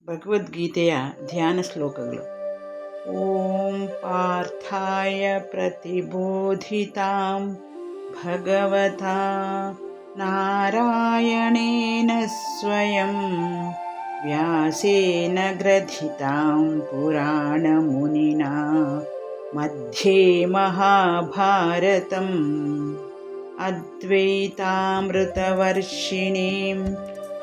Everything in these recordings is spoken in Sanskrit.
ಭಗವದ್ಗೀತೆಯ ಧ್ಯಾನ ಶ್ಲೋಕಗಳು. ಓಂ ಪಾರ್ಥಾಯ ಪ್ರತಿಬೋಧಿತಾಂ ಭಗವತಾ ನಾರಾಯಣೇನ ಸ್ವಯಂ ವ್ಯಾಸೇನ ಗ್ರಥಿತಾಂ ಪುರಾಣಮುನಿನಾ ಮಧ್ಯೆ ಮಹಾಭಾರತಂ ಅದ್ವೈತಾಮೃತವರ್ಷಿಣೀಂ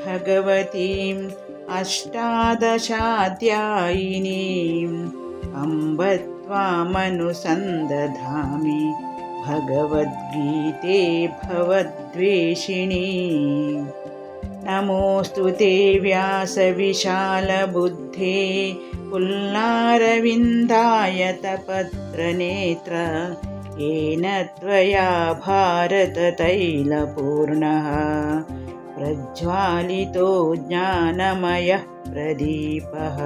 ಭಗವತೀಂ ಅಷ್ಟಾದಶಾಧ್ಯಾಯಿನೀಂ ಅಂಬ ತ್ವಾಮನುಸಂದಧಾಮಿ ಭಗವದ್ಗೀತೆ ಭವದ್ವೇಷಿಣೀ. ನಮೋऽस्तु ते व्यासविशालबुद्धे पुल्लारविन्दायतपत्रनेत्र येन त्वया भारततैलपूर्णः प्रज्वालितो ज्ञानमयः प्रदीपः.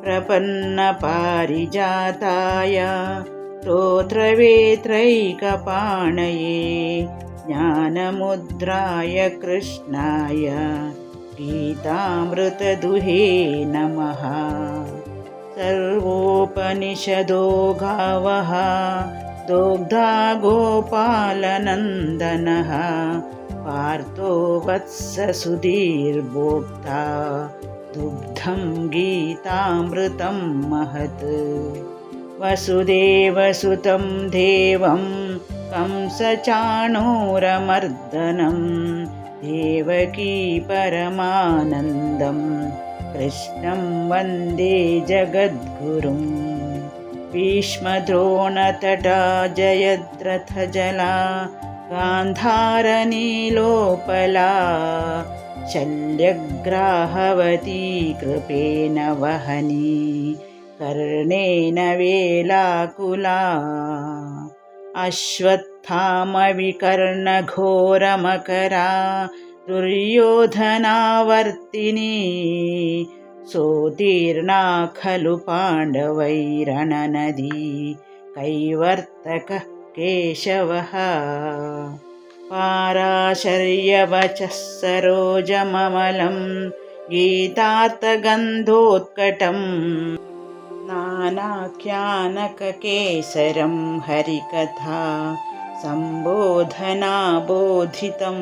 प्रपन्नपारिजाताय स्तोत्रवेत्रैकपाणये ज्ञानमुद्राय कृष्णाय गीतामृतदुहे नमः. सर्वोपनिषदो गावः दोग्धा गोपालनन्दनः पार्थो वत्ससुधीर्भोक्ता दुग्धं गीतामृतं महत्. वसुदेवसुतं देवं कंसचाणूरमर्दनं देवकी परमानन्दं कृष्णं वन्दे जगद्गुरुं. भीष्मद्रोणतटा जयद्रथजला गान्धारनीलोपला शल्यग्राहवती कृपेण वहनी कर्णेन वेलाकुला. अश्वत्थामविकर्णघोरमकरा दुर्योधनावर्तिनी सोत्तीर्णा खलु पाण्डवैरणनदी कैवर्तकः केशवः. पाराशर्यवचः सरोजममलं गीतार्थगन्धोत्कटं नानाख्यानककेसरं हरिकथा सम्बोधनाबोधितं.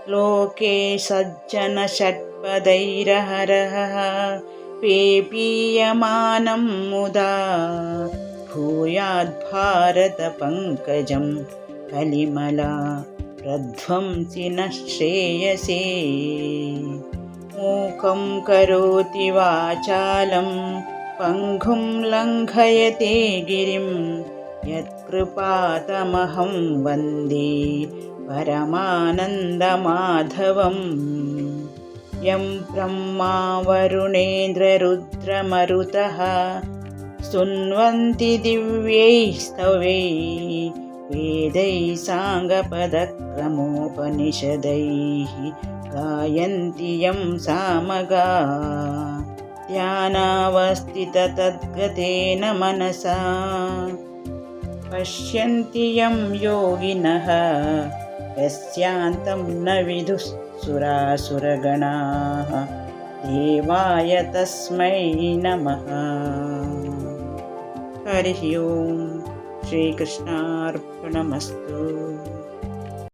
लोके सज्जनषट्पदैरहरः पेपीयमानं मुदा भूयाद्भारतपङ्कजं कलिमला प्रध्वंसि न श्रेयसे. मूकं करोति वाचालं पङ्गुं लङ्घयते गिरिं यत्कृपातमहं वन्दे परमानन्दमाधवम्. यं ब्रह्मा वरुणेन्द्ररुद्रमरुतः स्तुन्वन्ति दिव्यैः स्तवैः वेदैः साङ्गपदक्रमोपनिषदैः गायन्ति यं सामगा. ध्यानावस्थिततद्गतेन मनसा पश्यन्ति यं योगिनः यस्यान्तं न विदुः सुरासुरगणाः. देवाय तस्मै नमः. हरिः ओं. श्रीकृष्णार्पणमस्तु.